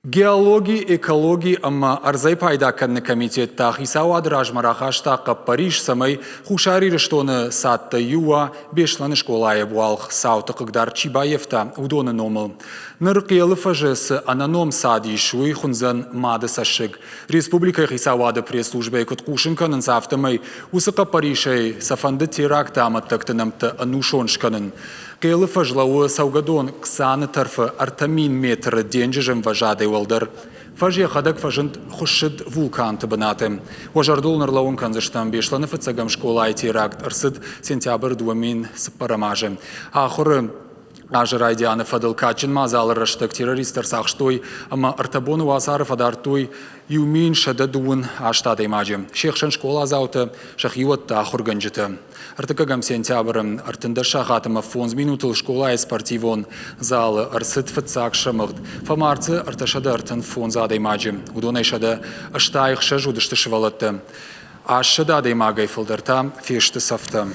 Геологи, экологи, амма арзай пайда канны комитет тахисау адраж марахашта Париж самай хушари рештоны сатта юа бешланы школая буалх сауты кыгдар Чибаевта удоны номыл. Ныркиялы фажес ананом сади шуй хунзан мады сашыг. Республика хисауады пресс-службы куткушынканын сафтамай усыка Паришай сафанды теракта аматтактынамты анушоншканын. Киялы фажлауы саугадон ксаны тарфы артамин метр денжежем важады Walder. Фажья хадак фажент хушид вулкан табанаты. Вожардул нарлаун канзаштам бешланы фацагам школа теракт арсид сентябрь 2000 сапарамажи. Ахуры Ажрайдианы фадыл качин мазалыр раштак террористер сахштой, ама артабону васары фадартой юмин шададуын аштады имаджи. Шехшан школа азауты шахиуатта ахурганжиты. Артакагам сентябрь артында шахатыма фонз минутыл школа спортивон залы арсид фацак шамыгд. Фамарцы арташада артын фонзады имаджи. Удонай шада аштайх шажудышты шывалатты. Ашшада имагай фылдарта фешты сафта.